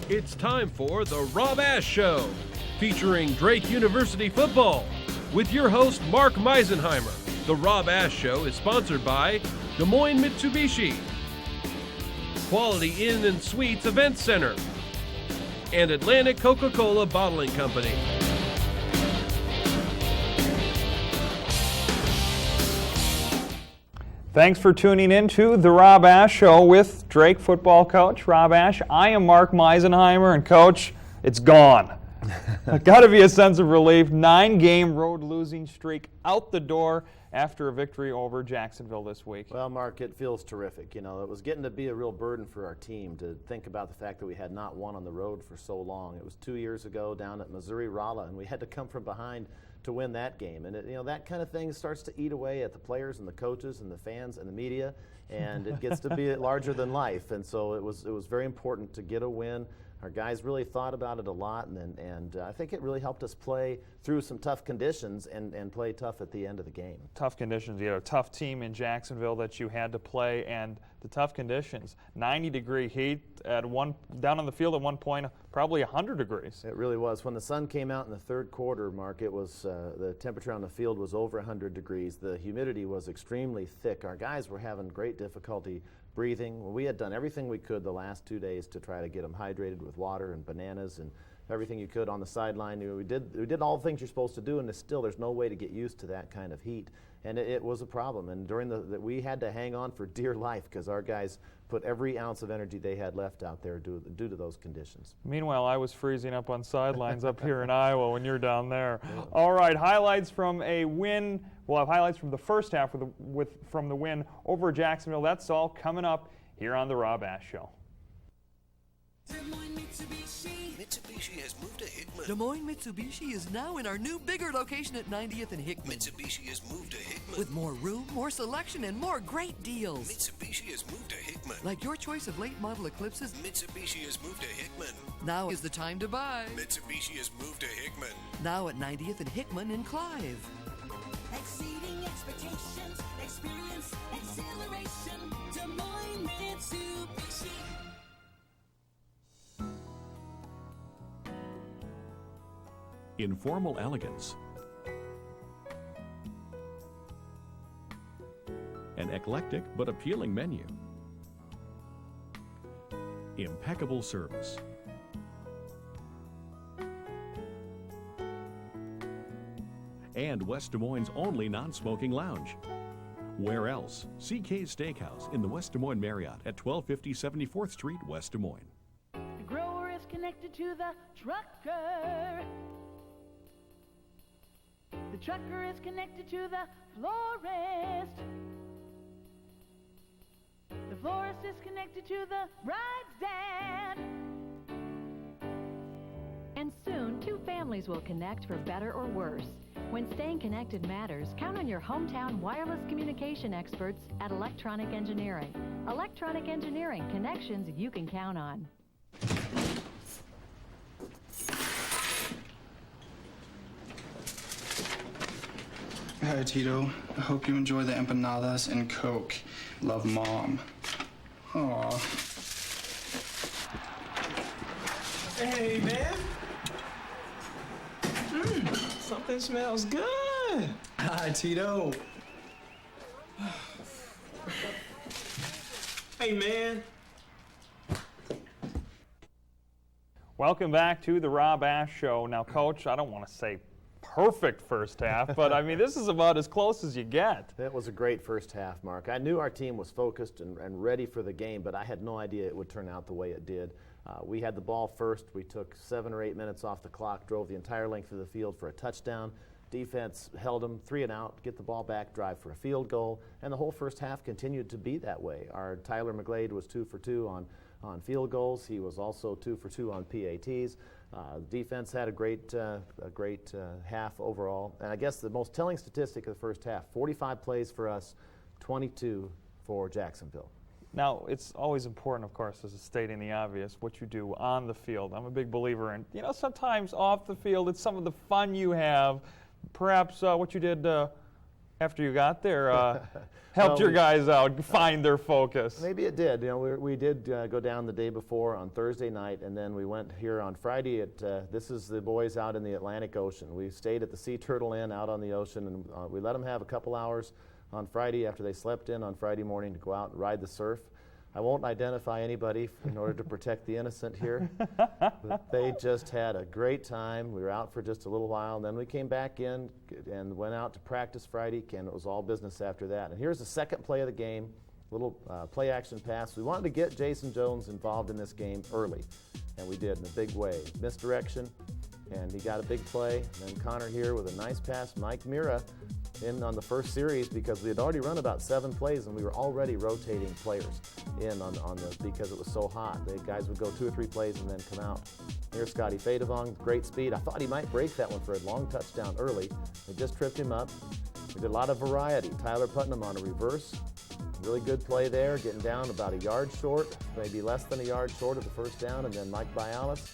It's time for the Rob Ash Show, featuring Drake University football, with your host Mark Meisenheimer. The Rob Ash Show is sponsored by Des Moines Mitsubishi, Quality Inn and Suites Event Center, and Atlantic Coca-Cola Bottling Company. Thanks for tuning in to the Rob Ash Show with Drake football coach Rob Ash. I am Mark Meisenheimer, and coach, it's gone. Got to be a sense of relief. 9-game road losing streak out the door after a victory over Jacksonville this week. Well, Mark, it feels terrific. You know, it was getting to be a real burden for our team to think about the fact that we had not won on the road for so long. It was 2 years ago down at Missouri-Rolla, and we had to come from behind to win that game. And that kind of thing starts to eat away at the players and the coaches and the fans and the media, and it gets to be larger than life. And so it was very important to get a win. Our guys really thought about it a lot, and I think it really helped us play through some tough conditions and play tough at the end of the game. Tough conditions. You had a tough team in Jacksonville that you had to play, and the tough conditions. 90-degree heat down on the field at one point, probably 100 degrees. It really was. When the sun came out in the third quarter, Mark, it was the temperature on the field was over 100 degrees. The humidity was extremely thick. Our guys were having great difficulty breathing. We had done everything we could the last 2 days to try to get them hydrated with water and bananas and everything you could on the sideline. We did all the things you're supposed to do, and there's no way to get used to that kind of heat. And it was a problem. And during we had to hang on for dear life because our guys put every ounce of energy they had left out there due to those conditions. Meanwhile, I was freezing up on sidelines up here in Iowa when you're down there. Yeah. All right, highlights from a win. We'll have highlights from the first half from the win over Jacksonville. That's all coming up here on the Rob Ash Show. Mitsubishi has moved to Hickman. Des Moines Mitsubishi is now in our new, bigger location at 90th and Hickman. Mitsubishi has moved to Hickman. With more room, more selection, and more great deals. Mitsubishi has moved to Hickman. Like your choice of late model Eclipses. Mitsubishi has moved to Hickman. Now is the time to buy. Mitsubishi has moved to Hickman. Now at 90th and Hickman in Clive. Exceeding expectations, experience, exhilaration. Des Moines Mitsubishi. Informal elegance, an eclectic but appealing menu, impeccable service, and West Des Moines' only non-smoking lounge. Where else? CK's Steakhouse in the West Des Moines Marriott at 1250 74th Street, West Des Moines. The grower is connected to the trucker. The trucker is connected to the florist. The florist is connected to the bride's dad. And soon, two families will connect for better or worse. When staying connected matters, count on your hometown wireless communication experts at Electronic Engineering. Electronic Engineering, connections you can count on. Hi, Tito. I hope you enjoy the empanadas and Coke. Love, Mom. Aw. Hey, man. Something smells good. Hi, Tito. Hey, man. Welcome back to the Rob Ash Show. Now, Coach, I don't want to say perfect first half, but I mean, this is about as close as you get. It was a great first half, Mark. I knew our team was focused and ready for the game, but I had no idea it would turn out the way it did. We had the ball first. We took 7 or 8 minutes off the clock, drove the entire length of the field for a touchdown. Defense held them 3 and out, get the ball back, drive for a field goal, and the whole first half continued to be that way. Our Tyler McGlade was 2 for 2 on field goals. He was also 2 for 2 on PATs. Defense had a great half overall. And I guess the most telling statistic of the first half, 45 plays for us, 22 for Jacksonville. Now, it's always important, of course, as stating the obvious, what you do on the field. I'm a big believer in, sometimes off the field, it's some of the fun you have. Perhaps what you did after you got there helped your guys out find their focus? Maybe it did. You know, we did go down the day before on Thursday night, and then we went here on Friday. This is the boys out in the Atlantic Ocean. We stayed at the Sea Turtle Inn out on the ocean, and we let them have a couple hours on Friday after they slept in on Friday morning to go out and ride the surf. I won't identify anybody in order to protect the innocent here, but they just had a great time. We were out for just a little while, and then we came back in and went out to practice Friday, and it was all business after that. And here's the second play of the game, little play action pass. We wanted to get Jason Jones involved in this game early, and we did in a big way. Misdirection, and he got a big play. And then Connor here with a nice pass. Mike Mira in on the first series because we had already run about 7 plays and we were already rotating players in on the because it was so hot. The guys would go 2 or 3 plays and then come out. Here's Scotty Fadevong, great speed. I thought he might break that one for a long touchdown early. They just tripped him up. We did a lot of variety. Tyler Putnam on a reverse. Really good play there, getting down about a yard short, maybe less than a yard short of the first down, and then Mike Bialis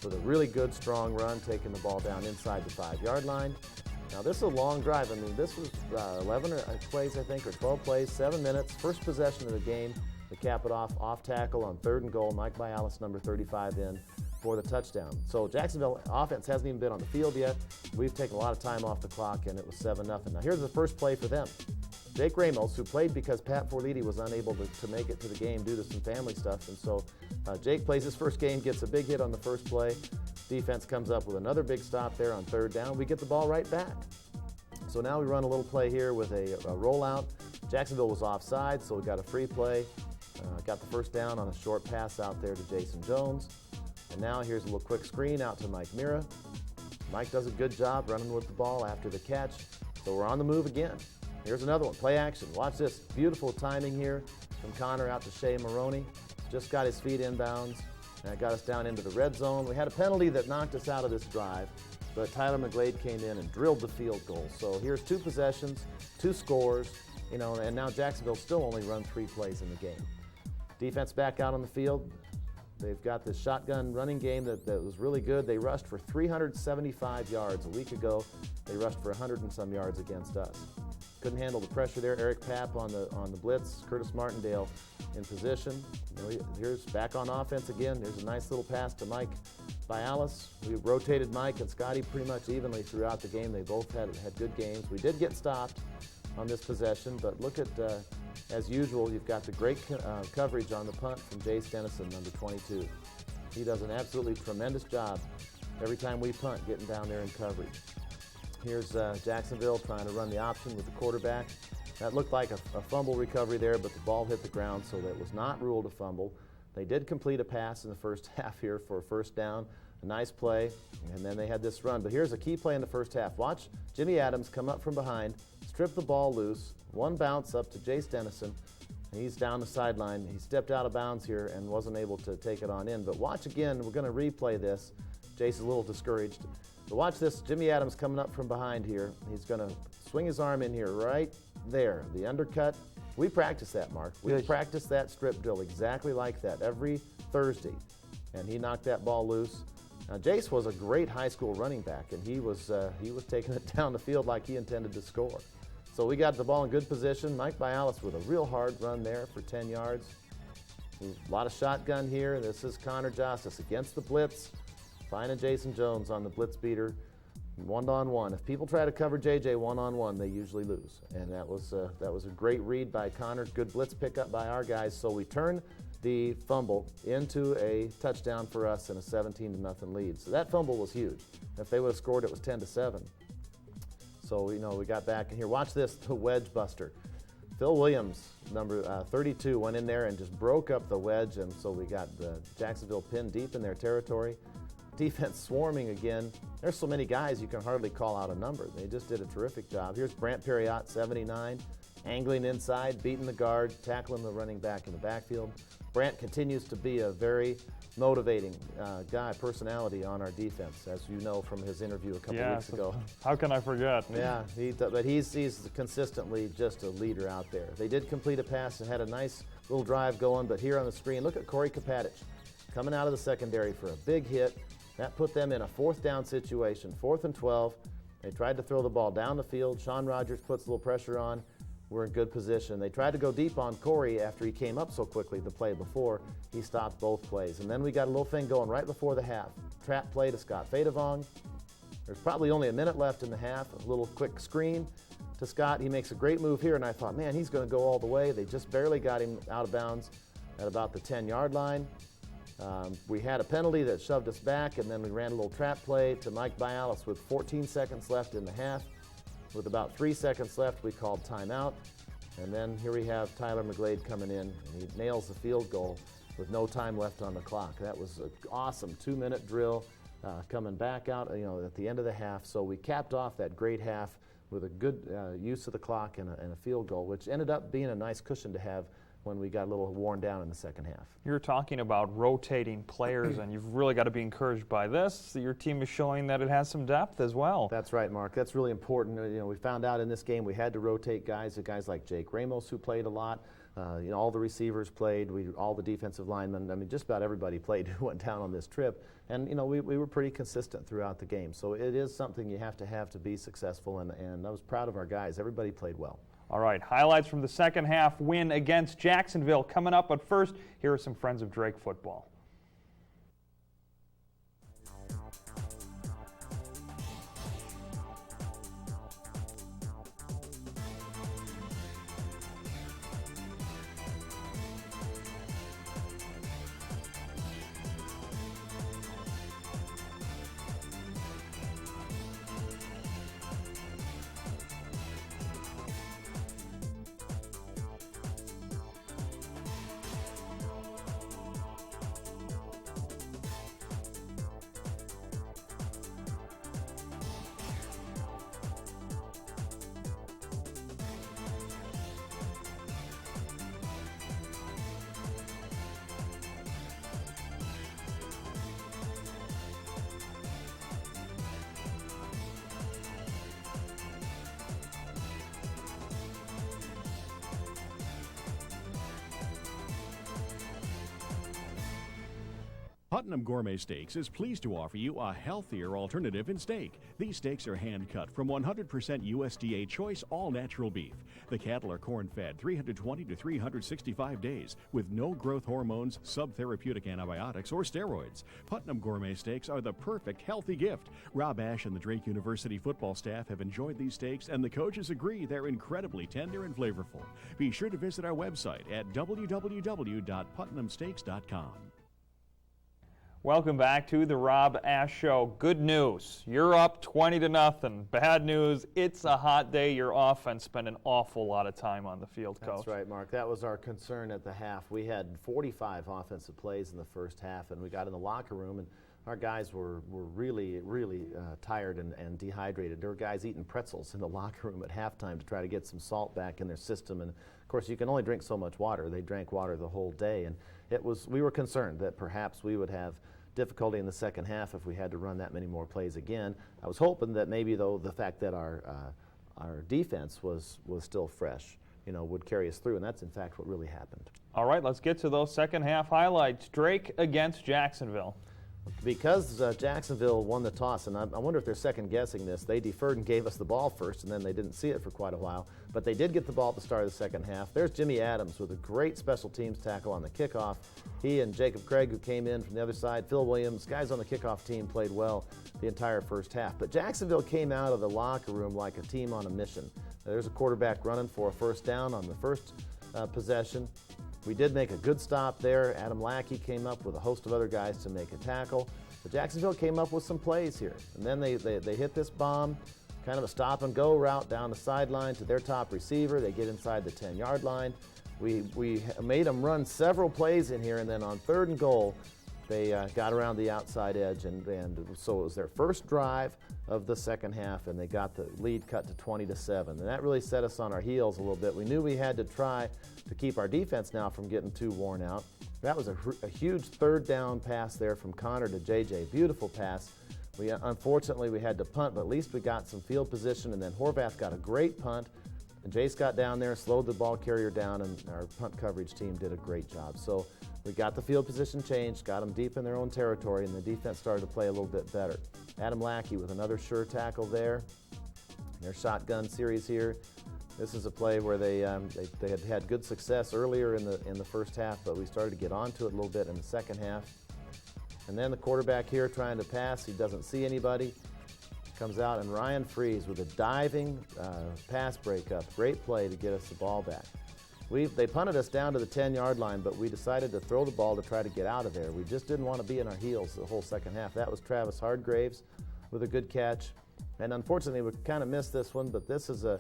with a really good strong run, taking the ball down inside the 5-yard line. Now this is a long drive. I mean, this was 11 plays, I think, or 12 plays, 7 minutes. First possession of the game to cap it off tackle on 3rd and goal. Mike Bialis, number 35, in for the touchdown. So Jacksonville offense hasn't even been on the field yet. We've taken a lot of time off the clock, and it was 7-0. Now here's the first play for them. Jake Ramos, who played because Pat Forliti was unable to make it to the game due to some family stuff, and so Jake plays his first game, gets a big hit on the first play. Defense comes up with another big stop there on 3rd down. We get the ball right back. So now we run a little play here with a rollout. Jacksonville was offside, so we got a free play. Got the first down on a short pass out there to Jason Jones. And now here's a little quick screen out to Mike Mira. Mike does a good job running with the ball after the catch. So we're on the move again. Here's another one, play action. Watch this, beautiful timing here from Connor out to Shea Maroney. Just got his feet inbounds. And it got us down into the red zone. We had a penalty that knocked us out of this drive, but Tyler McGlade came in and drilled the field goal. So here's 2 possessions, 2 scores, you know, and now Jacksonville still only run 3 plays in the game. Defense back out on the field. They've got this shotgun running game that was really good. They rushed for 375 yards. A week ago, they rushed for 100 and some yards against us. Couldn't handle the pressure there. Eric Papp on the blitz. Curtis Martindale in position. You know, here's back on offense again. There's a nice little pass to Mike Bialis. We rotated Mike and Scotty pretty much evenly throughout the game. They both had good games. We did get stopped on this possession, but look at, as usual, you've got the great coverage on the punt from Jace Dennison, number 22. He does an absolutely tremendous job every time we punt, getting down there in coverage. Here's Jacksonville trying to run the option with the quarterback. That looked like a fumble recovery there, but the ball hit the ground, so that was not ruled a fumble. They did complete a pass in the first half here for a first down. A nice play, and then they had this run. But here's a key play in the first half. Watch Jimmy Adams come up from behind, strip the ball loose, one bounce up to Jace Dennison. He's down the sideline. He stepped out of bounds here and wasn't able to take it on in. But watch again, we're going to replay this. Jace is a little discouraged. But watch this, Jimmy Adams coming up from behind here. He's going to swing his arm in here right there, the undercut. We practice that, Mark. We practice that strip drill exactly like that every Thursday. And he knocked that ball loose. Now, Jace was a great high school running back, and he was taking it down the field like he intended to score. So we got the ball in good position. Mike Bialis with a real hard run there for 10 yards. A lot of shotgun here. This is Connor Justice against the blitz. Finding Jason Jones on the blitz beater, one-on-one. If people try to cover JJ one-on-one, they usually lose. And that was a great read by Connor. Good blitz pickup by our guys. So we turn the fumble into a touchdown for us and a 17-0 lead. So that fumble was huge. If they would have scored, it was 10-7. So we got back in here. Watch this, the wedge buster. Phil Williams, number 32, went in there and just broke up the wedge, and so we got Jacksonville pinned deep in their territory. Defense swarming again. There's so many guys you can hardly call out a number. They just did a terrific job. Here's Brant Perriott, 79, angling inside, beating the guard, tackling the running back in the backfield. Brant continues to be a very motivating personality on our defense, as you know from his interview a couple weeks ago. How can I forget? Yeah, but he's consistently just a leader out there. They did complete a pass and had a nice little drive going, but here on the screen, look at Corey Kapatich coming out of the secondary for a big hit. That put them in a 4th down situation, 4th and 12. They tried to throw the ball down the field. Sean Rogers puts a little pressure on. We're in good position. They tried to go deep on Corey after he came up so quickly the play before. He stopped both plays. And then we got a little thing going right before the half. Trap play to Scott Fadevong. There's probably only a minute left in the half. A little quick screen to Scott. He makes a great move here, and I thought, man, he's going to go all the way. They just barely got him out of bounds at about the 10-yard line. We had a penalty that shoved us back, and then we ran a little trap play to Mike Bialis with 14 seconds left in the half. With about 3 seconds left, we called timeout. And then here we have Tyler McGlade coming in, and he nails the field goal with no time left on the clock. That was an awesome 2-minute drill coming back out, at the end of the half. So we capped off that great half with a good use of the clock and a field goal, which ended up being a nice cushion to have when we got a little worn down in the second half. You're talking about rotating players, and you've really got to be encouraged by this. Your team is showing that it has some depth as well. That's right, Mark. That's really important. We found out in this game we had to rotate guys like Jake Ramos, who played a lot. All the receivers played. All the defensive linemen. I mean, just about everybody played who went down on this trip. And we were pretty consistent throughout the game. So it is something you have to be successful. And I was proud of our guys. Everybody played well. All right, highlights from the second half win against Jacksonville coming up. But first, here are some friends of Drake football. Putnam Gourmet Steaks is pleased to offer you a healthier alternative in steak. These steaks are hand-cut from 100% USDA choice all-natural beef. The cattle are corn-fed 320 to 365 days with no growth hormones, subtherapeutic antibiotics, or steroids. Putnam Gourmet Steaks are the perfect healthy gift. Rob Ash and the Drake University football staff have enjoyed these steaks, and the coaches agree they're incredibly tender and flavorful. Be sure to visit our website at www.putnamsteaks.com. Welcome back to the Rob Ash Show. Good news, you're up 20-0. Bad news, it's a hot day. Your offense spent an awful lot of time on the field, Coach. That's right, Mark. That was our concern at the half. We had 45 offensive plays in the first half, and we got in the locker room, and our guys were really tired and dehydrated. There were guys eating pretzels in the locker room at halftime to try to get some salt back in their system. And of course, you can only drink so much water. They drank water the whole day, and we were concerned that perhaps we would have difficulty in the second half if we had to run that many more plays again. I was hoping that maybe, though, the fact that our defense was still fresh, would carry us through, and that's in fact what really happened. All right, let's get to those second half highlights. Drake against Jacksonville. Because Jacksonville won the toss, and I wonder if they're second-guessing this. They deferred and gave us the ball first, and then they didn't see it for quite a while. But they did get the ball at the start of the second half. There's Jimmy Adams with a great special teams tackle on the kickoff. He and Jacob Craig, who came in from the other side, Phil Williams, guys on the kickoff team played well the entire first half. But Jacksonville came out of the locker room like a team on a mission. There's a quarterback running for a first down on the first possession. We did make a good stop there. Adam Lackey came up with a host of other guys to make a tackle. But Jacksonville came up with some plays here. And then they hit this bomb, kind of a stop-and-go route down the sideline to their top receiver. They get inside the 10-yard line. We made them run several plays in here, and then on 3rd and goal, they got around the outside edge, and so it was their first drive of the second half, and they got the lead cut to 20-7. And that really set us on our heels a little bit. We knew we had to try to keep our defense now from getting too worn out. That was a huge 3rd down pass there from Connor to JJ. Beautiful pass. Unfortunately, we had to punt, but at least we got some field position, and then Horvath got a great punt. And Jace got down there, slowed the ball carrier down, and our punt coverage team did a great job. So We got the field position changed, got them deep in their own territory, and the defense started to play a little bit better. Adam Lackey with another sure tackle there. Their shotgun series here. This is a play where they had good success earlier in the first half, but we started to get onto it a little bit in the second half. And then the quarterback here trying to pass. He doesn't see anybody. Comes out, and Ryan Freeze with a diving pass breakup. Great play to get us the ball back. They punted us down to the 10-yard line, but we decided to throw the ball to try to get out of there. We just didn't want to be in our heels the whole second half. That was Travis Hardgraves with a good catch. And unfortunately, we kind of missed this one, but this is a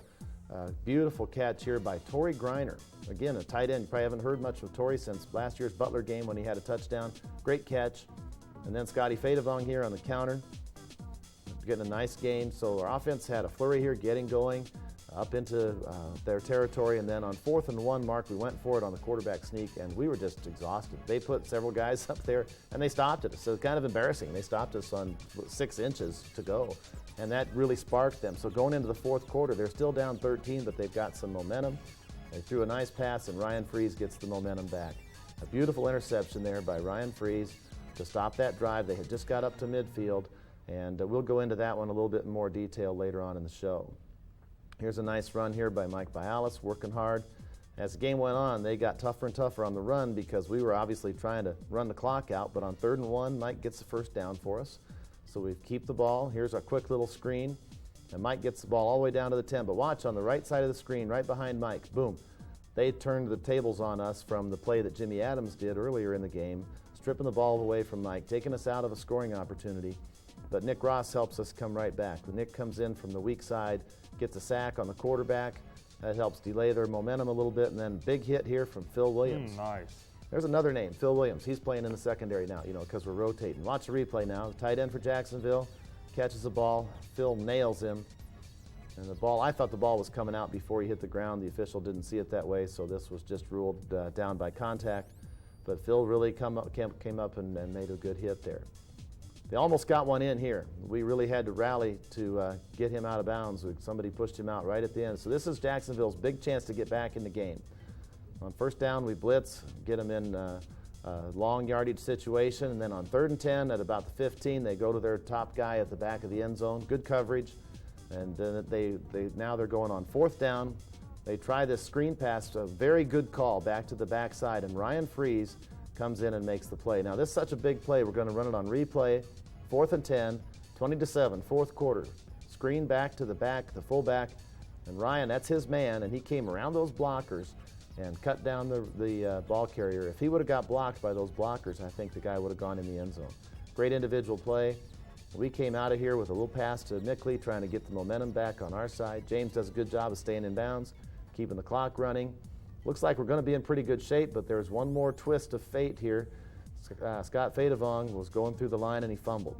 beautiful catch here by Torrey Griner. Again, a tight end. You probably haven't heard much of Torrey since last year's Butler game when he had a touchdown. Great catch. And then Scotty Fadevong here on the counter, getting a nice gain. So our offense had a flurry here, getting going up into their territory. And then on 4th and 1, Mark, we went for it on the quarterback sneak, and we were just exhausted. They put several guys up there, and they stopped us. So it's kind of embarrassing. They stopped us on 6 inches to go, and that really sparked them. So going into the fourth quarter, they're still down 13, but they've got some momentum. They threw a nice pass, and Ryan Freeze gets the momentum back. A beautiful interception there by Ryan Freeze to stop that drive. They had just got up to midfield, and we'll go into that one a little bit in more detail later on in the show. Here's a nice run here by Mike Bialis, working hard. As the game went on, they got tougher and tougher on the run because we were obviously trying to run the clock out, but on 3rd and 1, Mike gets the first down for us. So we keep the ball. Here's our quick little screen, and Mike gets the ball all the way down to the 10. But watch on the right side of the screen, right behind Mike, boom. They turned the tables on us from the play that Jimmy Adams did earlier in the game, stripping the ball away from Mike, taking us out of a scoring opportunity. But Nick Ross helps us come right back. When Nick comes in from the weak side, gets a sack on the quarterback. That helps delay their momentum a little bit. And then big hit here from Phil Williams. Nice. There's another name, Phil Williams. He's playing in the secondary now, because we're rotating. Watch the replay now. The tight end for Jacksonville catches the ball. Phil nails him. And the ball, I thought the ball was coming out before he hit the ground. The official didn't see it that way, so this was just ruled down by contact. But Phil really came up and made a good hit there. They almost got one in here. We really had to rally to get him out of bounds. Somebody pushed him out right at the end. So this is Jacksonville's big chance to get back in the game. On 1st down, we blitz, get them in a long yardage situation, and then on 3rd and 10 at about the 15, they go to their top guy at the back of the end zone. Good coverage, and then now they're going on 4th down. They try this screen pass, a very good call back to the backside, and Ryan Freeze comes in and makes the play. Now this is such a big play, we're going to run it on replay. 4th and 10, 20-7, fourth quarter. Screen back to the back, the fullback, and Ryan, that's his man, and he came around those blockers and cut down the ball carrier. If he would have got blocked by those blockers, I think the guy would have gone in the end zone. Great individual play. We came out of here with a little pass to Mickley, trying to get the momentum back on our side. James does a good job of staying in bounds, keeping the clock running. Looks like we're going to be in pretty good shape, but there's one more twist of fate here. Scott Fadevong was going through the line and he fumbled.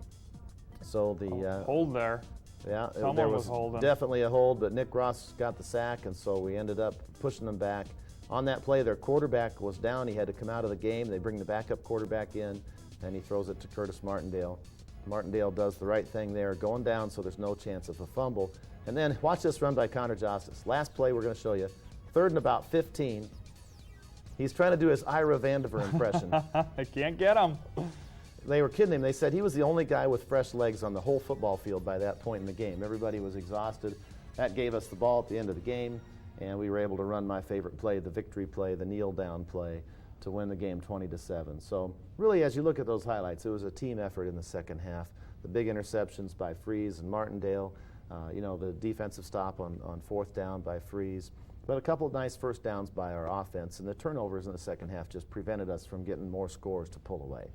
So the hold there. Yeah, Someone there was holding. definitely a hold, but Nick Ross got the sack, and so we ended up pushing them back. On that play, their quarterback was down. He had to come out of the game. They bring the backup quarterback in, and he throws it to Curtis Martindale. Martindale does the right thing there, going down so there's no chance of a fumble. And then watch this run by Connor Justice. Last play we're going to show you. 3rd and about 15. He's trying to do his Ira Vandiver impression. I can't get him. They were kidding him. They said he was the only guy with fresh legs on the whole football field by that point in the game. Everybody was exhausted. That gave us the ball at the end of the game, and we were able to run my favorite play, the victory play, the kneel down play, to win the game 20-7. So really, as you look at those highlights, it was a team effort in the second half. The big interceptions by Freeze and Martindale, the defensive stop on 4th down by Freeze, but a couple of nice first downs by our offense, and the turnovers in the second half just prevented us from getting more scores to pull away.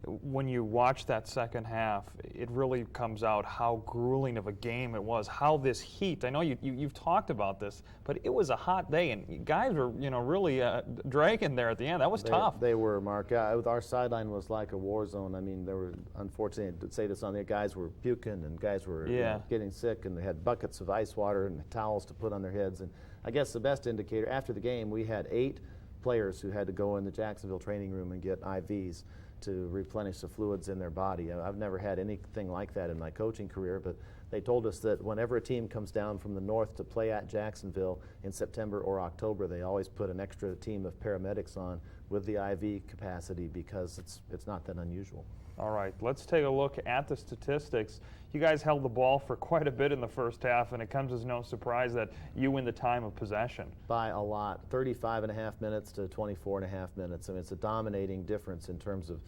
When you watch that second half, it really comes out how grueling of a game it was, how this heat, I know you've talked about this, but it was a hot day, and guys were really dragging there at the end. That was tough. They were, Mark. Our sideline was like a war zone. I mean, there were, unfortunately, to say this on there, guys were puking, and guys were getting sick, and they had buckets of ice water and towels to put on their heads. And I guess the best indicator, after the game, we had 8 players who had to go in the Jacksonville training room and get IVs to replenish the fluids in their body. I've never had anything like that in my coaching career, but They told us that whenever a team comes down from the north to play at Jacksonville in September or October, they always put an extra team of paramedics on with the IV capacity because it's not that unusual. All right, let's take a look at the statistics. You guys held the ball for quite a bit in the first half, and it comes as no surprise that you win the time of possession. By a lot, 35.5 minutes to 24.5 minutes. I mean, it's a dominating difference in terms of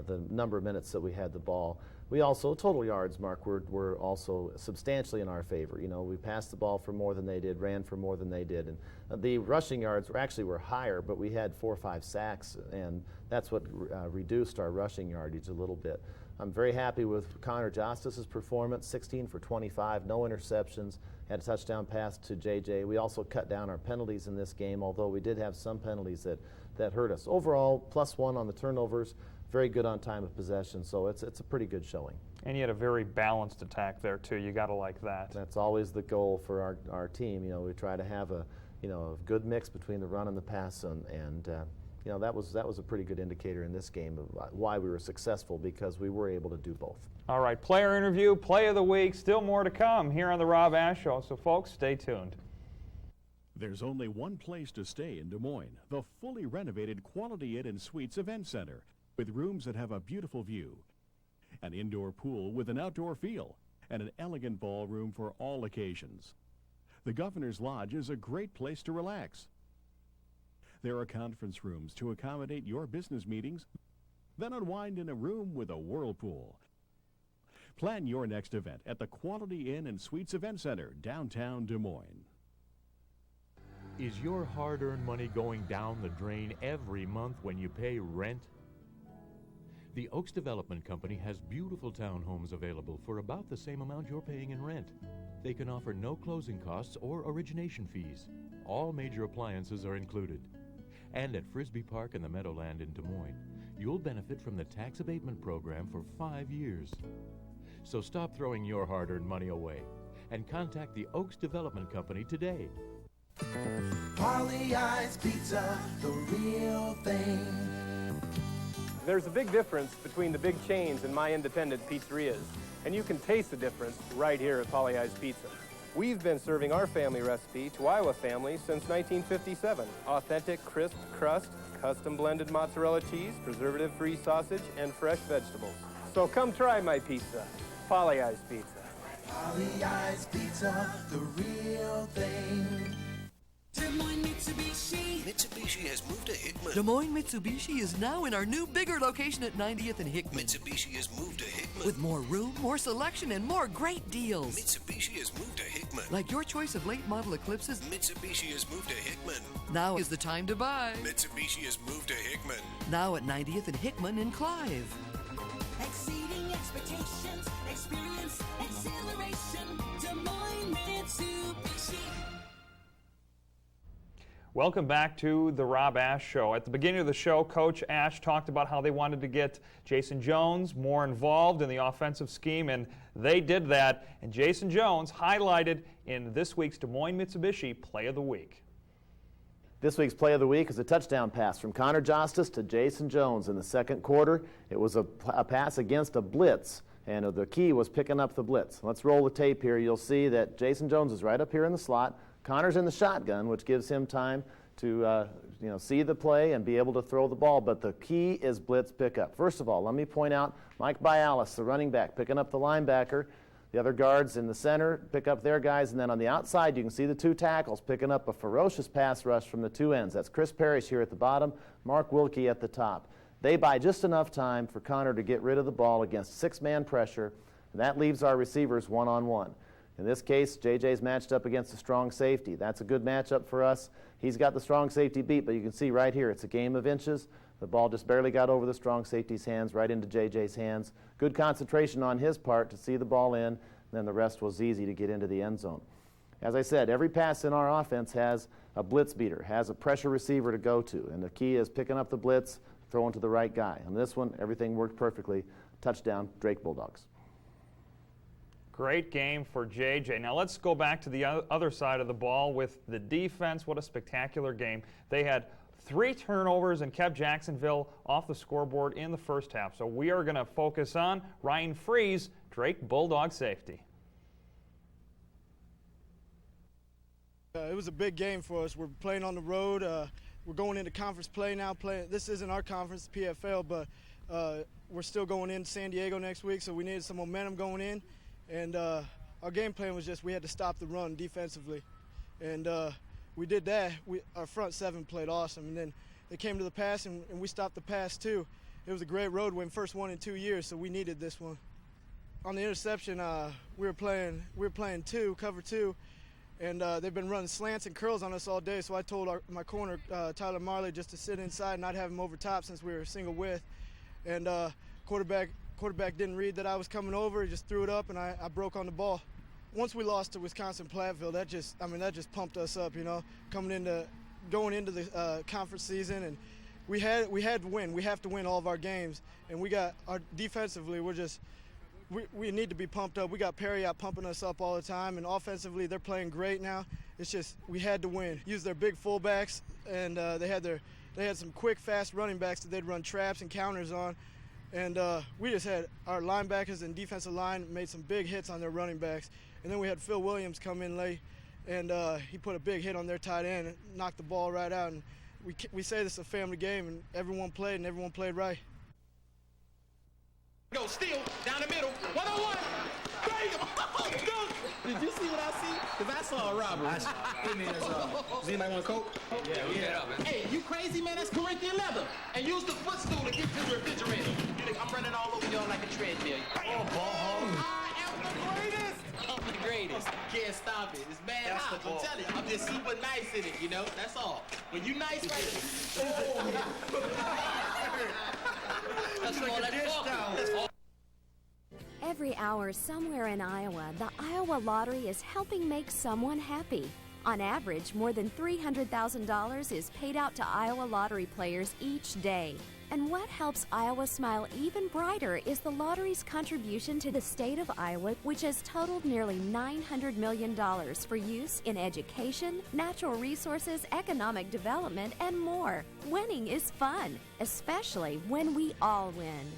the number of minutes that we had the ball. We also, total yards, Mark, were also substantially in our favor. You know, we passed the ball for more than they did, ran for more than they did. And the rushing yards were higher, but we had 4 or 5 sacks, and that's what reduced our rushing yardage a little bit. I'm very happy with Connor Justice's performance, 16 for 25, no interceptions, had a touchdown pass to JJ. We also cut down our penalties in this game, although we did have some penalties that hurt us. Overall, +1 on the turnovers, very good on time of possession, so it's a pretty good showing. And you had a very balanced attack there too. You got to like that. That's always the goal for our team. You know, we try to have a good mix between the run and the pass, and you know, that was a pretty good indicator in this game of why we were successful, because we were able to do both. All right, player interview, play of the week, still more to come here on the Rob Ash Show. So folks, stay tuned. There's only one place to stay in Des Moines, the fully renovated Quality Inn and Suites Event Center, with rooms that have a beautiful view, an indoor pool with an outdoor feel, and an elegant ballroom for all occasions. The Governor's Lodge is a great place to relax. There are conference rooms to accommodate your business meetings, then unwind in a room with a whirlpool. Plan your next event at the Quality Inn and Suites Event Center, downtown Des Moines. Is your hard-earned money going down the drain every month when you pay rent? The Oaks Development Company has beautiful townhomes available for about the same amount you're paying in rent. They can offer no closing costs or origination fees. All major appliances are included. And at Frisbee Park in the Meadowland in Des Moines, you'll benefit from the tax abatement program for 5 years. So stop throwing your hard-earned money away and contact the Oaks Development Company today. Polly Eyes Pizza, the real thing. There's a big difference between the big chains and my independent pizzerias, and you can taste the difference right here at Polly Eyes Pizza. We've been serving our family recipe to Iowa families since 1957. Authentic crisp crust, custom blended mozzarella cheese, preservative-free sausage, and fresh vegetables. So come try my pizza, Polly Eyes Pizza. Polly Eyes Pizza, the real thing. Des Moines Mitsubishi. Mitsubishi has moved to Hickman. Des Moines Mitsubishi is now in our new bigger location at 90th and Hickman. Mitsubishi has moved to Hickman. With more room, more selection, and more great deals. Mitsubishi has moved to Hickman. Like your choice of late model Eclipses. Mitsubishi has moved to Hickman. Now is the time to buy. Mitsubishi has moved to Hickman. Now at 90th and Hickman in Clive. Exceeding expectations, experience, exhilaration. Des Moines Mitsubishi. Welcome back to the Rob Ash Show. At the beginning of the show, Coach Ash talked about how they wanted to get Jason Jones more involved in the offensive scheme, and they did that. And Jason Jones highlighted in this week's Des Moines Mitsubishi Play of the Week. This week's Play of the Week is a touchdown pass from Connor Justice to Jason Jones in the second quarter. It was a pass against a blitz, and the key was picking up the blitz. Let's roll the tape here. You'll see that Jason Jones is right up here in the slot. Connor's in the shotgun, which gives him time to see the play and be able to throw the ball, but the key is blitz pickup. First of all, let me point out Mike Bialis, the running back, picking up the linebacker. The other guards in the center pick up their guys, and then on the outside you can see the 2 tackles picking up a ferocious pass rush from the 2 ends. That's Chris Parrish here at the bottom, Mark Wilkie at the top. They buy just enough time for Connor to get rid of the ball against 6-man pressure, and that leaves our receivers one-on-one. In this case, JJ's matched up against a strong safety. That's a good matchup for us. He's got the strong safety beat, but you can see right here, it's a game of inches. The ball just barely got over the strong safety's hands, right into JJ's hands. Good concentration on his part to see the ball in, and then the rest was easy to get into the end zone. As I said, every pass in our offense has a blitz beater, has a pressure receiver to go to, and the key is picking up the blitz, throwing to the right guy. On this one, everything worked perfectly. Touchdown, Drake Bulldogs. Great game for JJ. Now let's go back to the other side of the ball with the defense. What a spectacular game. They had 3 turnovers and kept Jacksonville off the scoreboard in the first half. So we are going to focus on Ryan Freeze, Drake Bulldog safety. It was a big game for us. We're playing on the road. We're going into conference play now. This isn't our conference, PFL, but we're still going in San Diego next week, so we needed some momentum going in. And our game plan was just we had to stop the run defensively. And we did that. Our front seven played awesome. And then they came to the pass, and we stopped the pass too. It was a great road win, first one in 2 years, so we needed this one. On the interception, we were playing cover two, and they've been running slants and curls on us all day. So I told my corner, Tyler Marley, just to sit inside and not have him over top since we were single width. And quarterback didn't read that I was coming over. He just threw it up, and I broke on the ball. Once we lost to Wisconsin-Platteville, that just pumped us up, you know, going into the conference season, and we had to win. We have to win all of our games, and defensively we need to be pumped up. We got Perry out pumping us up all the time, and offensively they're playing great now. It's just we had to win. Use their big fullbacks, and they had some quick, fast running backs that they'd run traps and counters on. And we just had our linebackers and defensive line made some big hits on their running backs. And then we had Phil Williams come in late, and he put a big hit on their tight end and knocked the ball right out. And we say this is a family game, and everyone played right. Go, steal, down the middle, 1-on-1, bang! Dunk! Did you see what I see? Because I saw a robbery. Does anybody want a Coke? Yeah. Hey, you crazy, man? That's Corinthian leather. And use the footstool to get to the refrigerator. I'm running all over y'all like a treadmill. Oh, ball. I am the greatest. I'm the greatest. Can't stop it. It's bad hot. I'm telling you. I'm just super nice in it, you know? That's all. When you nice right That's like a dish towel. Every hour somewhere in Iowa, the Iowa Lottery is helping make someone happy. On average, more than $300,000 is paid out to Iowa Lottery players each day. And what helps Iowa smile even brighter is the lottery's contribution to the state of Iowa, which has totaled nearly $900 million for use in education, natural resources, economic development, and more. Winning is fun, especially when we all win.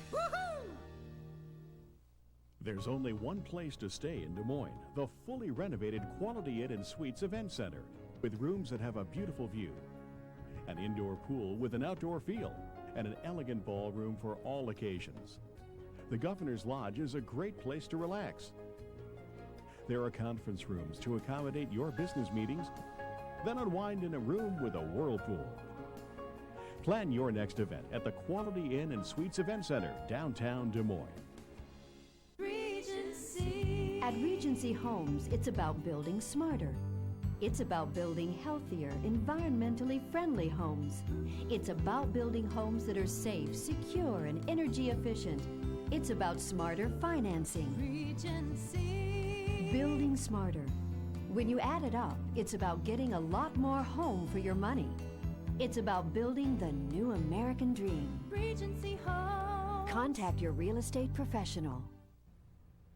There's only one place to stay in Des Moines, the fully renovated Quality Inn and Suites Event Center, with rooms that have a beautiful view, an indoor pool with an outdoor feel, and an elegant ballroom for all occasions. The Governor's Lodge is a great place to relax. There are conference rooms to accommodate your business meetings, then unwind in a room with a whirlpool. Plan your next event at the Quality Inn and Suites Event Center, downtown Des Moines. At Regency Homes, it's about building smarter. It's about building healthier, environmentally friendly homes. It's about building homes that are safe, secure, and energy efficient. It's about smarter financing. Regency. Building smarter. When you add it up, it's about getting a lot more home for your money. It's about building the new American dream. Regency Homes. Contact your real estate professional.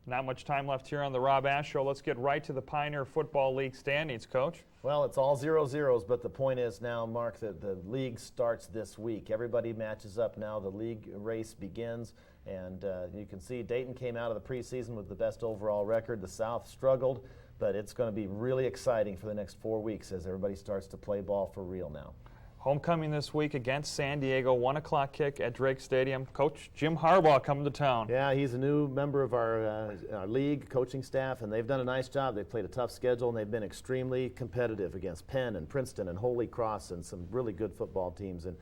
Not much time left here on the Rob Ash Show. Let's get right to the Pioneer Football League standings, Coach. Well, it's all 0-0s, but the point is now, Mark, that the league starts this week. Everybody matches up now. The league race begins, and you can see Dayton came out of the preseason with the best overall record. The South struggled, but it's going to be really exciting for the next 4 weeks as everybody starts to play ball for real now. Homecoming this week against San Diego, 1 o'clock kick at Drake Stadium. Coach Jim Harbaugh coming to town. Yeah, he's a new member of our league coaching staff, and they've done a nice job. They've played a tough schedule, and they've been extremely competitive against Penn and Princeton and Holy Cross and some really good football teams. And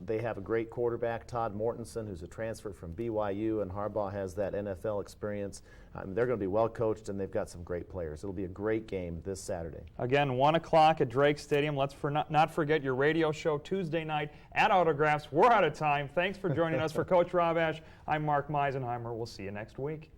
they have a great quarterback, Todd Mortensen, who's a transfer from BYU, and Harbaugh has that NFL experience. They're going to be well coached, and they've got some great players. It'll be a great game this Saturday. Again, 1 o'clock at Drake Stadium. Let's not forget your radio show Tuesday night at Autographs. We're out of time. Thanks for joining us. For Coach Rob Ash, I'm Mark Meisenheimer. We'll see you next week.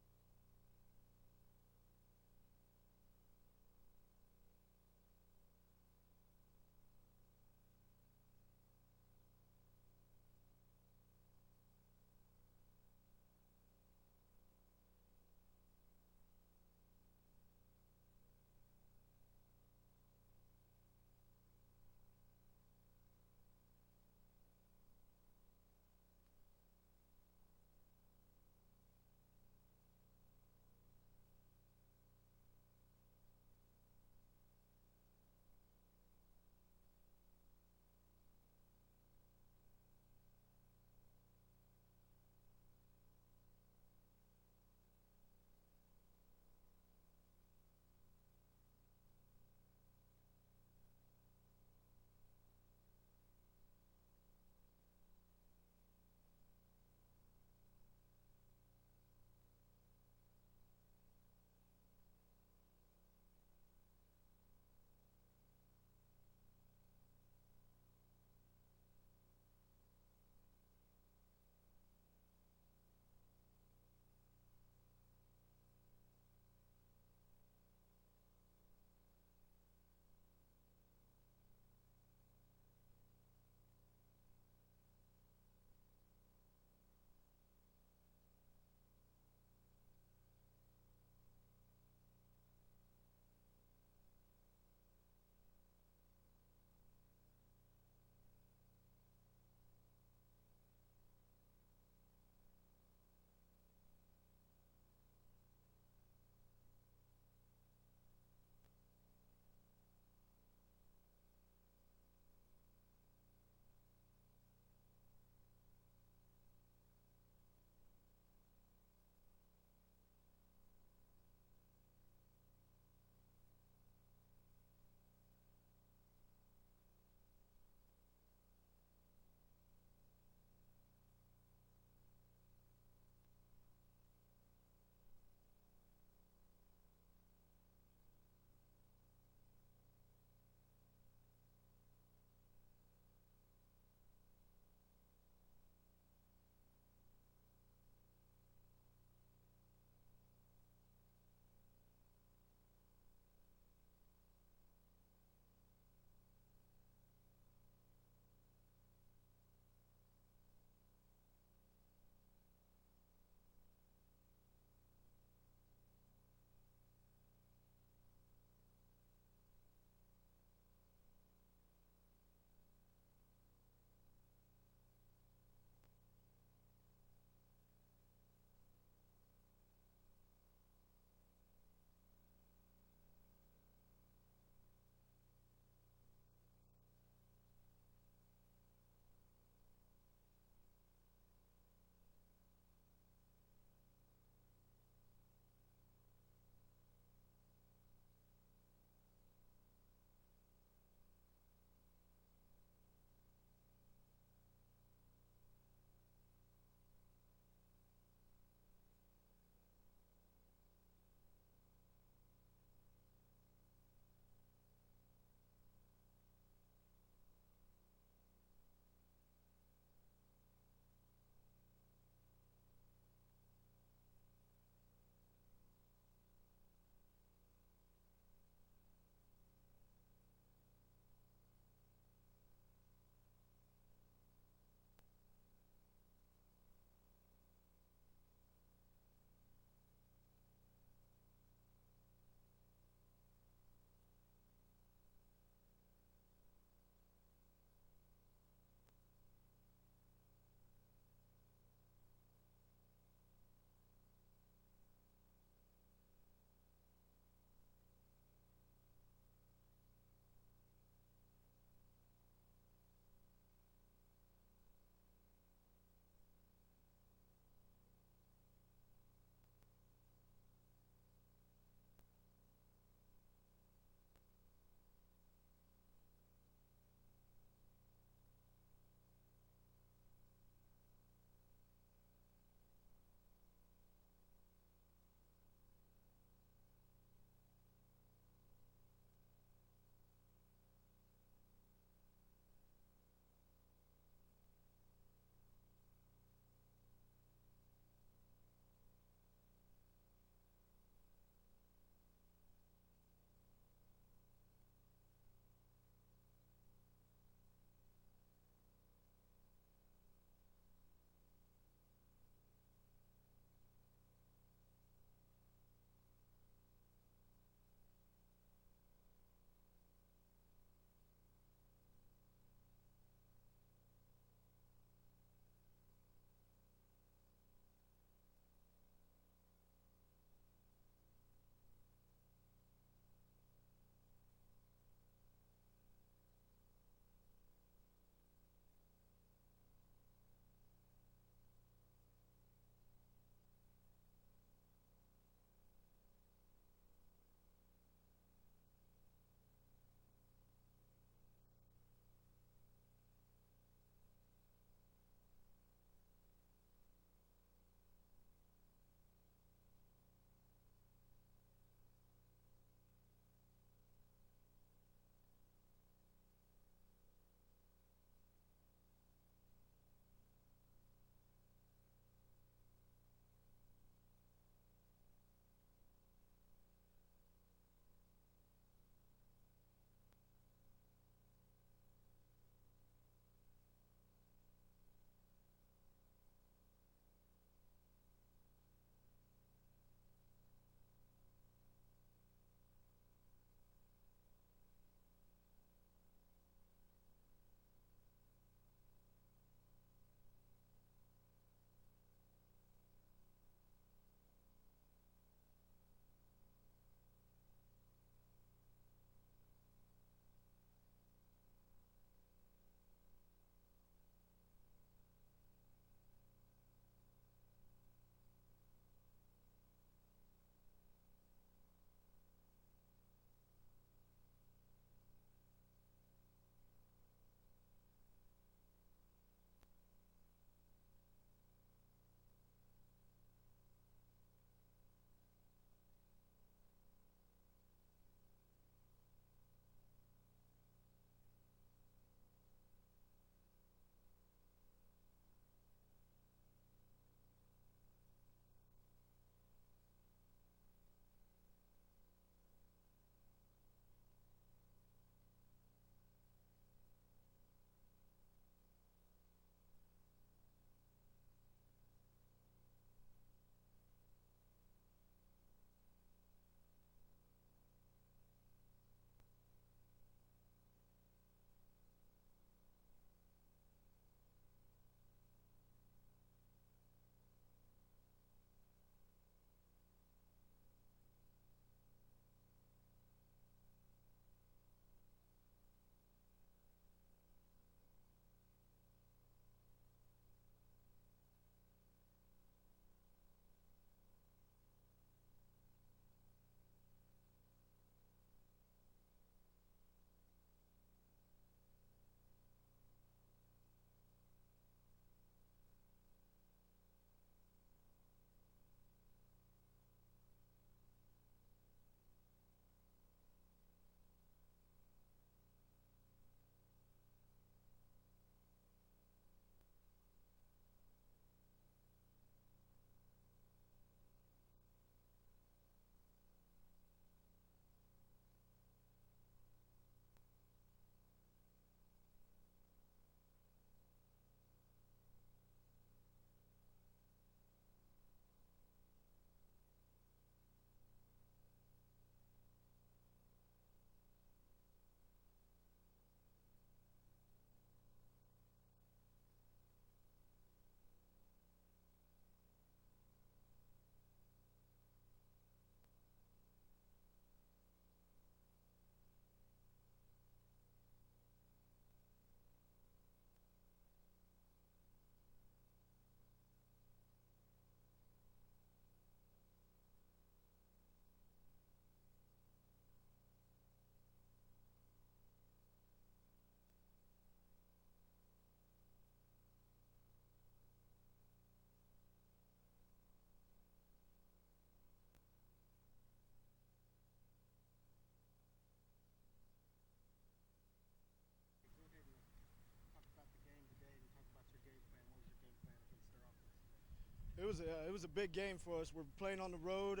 it was a big game for us. We're playing on the road.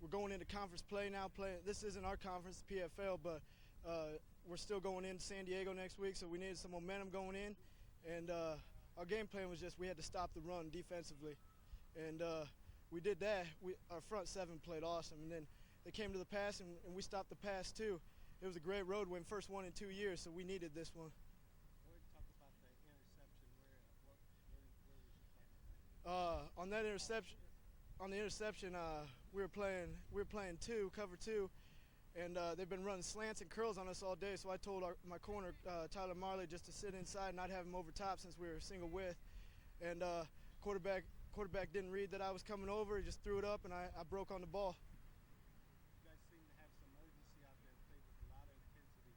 We're going into conference play now. This isn't our conference, the PFL, but we're still going into San Diego next week, so we needed some momentum going in. And our game plan was just we had to stop the run defensively, and we did that. Our front seven played awesome, and then they came to the pass, and we stopped the pass too. It was a great road win, first one in 2 years, so we needed this one. On the interception, we were playing cover two, and they've been running slants and curls on us all day. So I told my corner, Tyler Marley, just to sit inside and not have him over top since we were single width. And quarterback didn't read that I was coming over. He just threw it up, and I broke on the ball. You guys seem to have some urgency out there, played with a lot of intensity.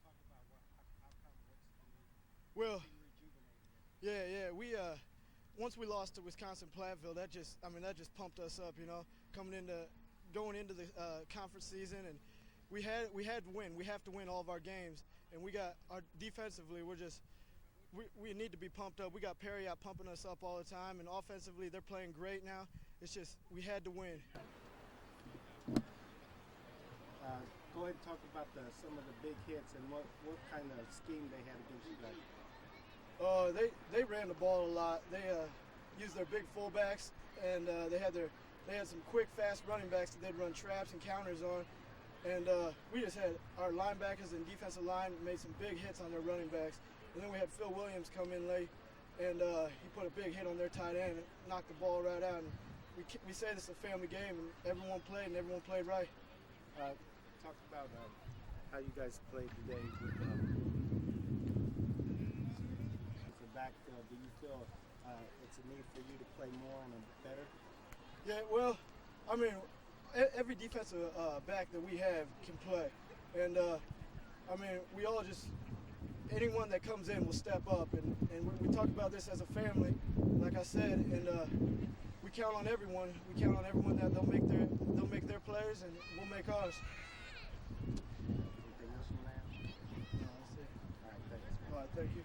Talk about how come, what's the need? Well, yeah, we once we lost to Wisconsin Platteville, that just pumped us up, you know, going into the conference season, and we had to win. We have to win all of our games, and we got our defensively. We need to be pumped up. We got Perry out pumping us up all the time, and offensively they're playing great now. It's just we had to win. Go ahead and talk about some of the big hits and what kind of scheme they had against you guys. They ran the ball a lot. They used their big fullbacks, and they had some quick, fast running backs that they'd run traps and counters on. And we just had our linebackers and defensive line made some big hits on their running backs. And then we had Phil Williams come in late, and he put a big hit on their tight end and knocked the ball right out. And we say this is a family game, and everyone played right. Talk about how you guys played today with the backfield. Do you feel it's a need for you to play more and better? Yeah, well, I mean, every defensive back that we have can play. And, I mean, we all just, anyone that comes in will step up. And we talk about this as a family, like I said, and we count on everyone. We count on everyone that they'll make their plays, and we'll make ours. Anything else you want to add? No, that's it. All right, thanks. All right, thank you.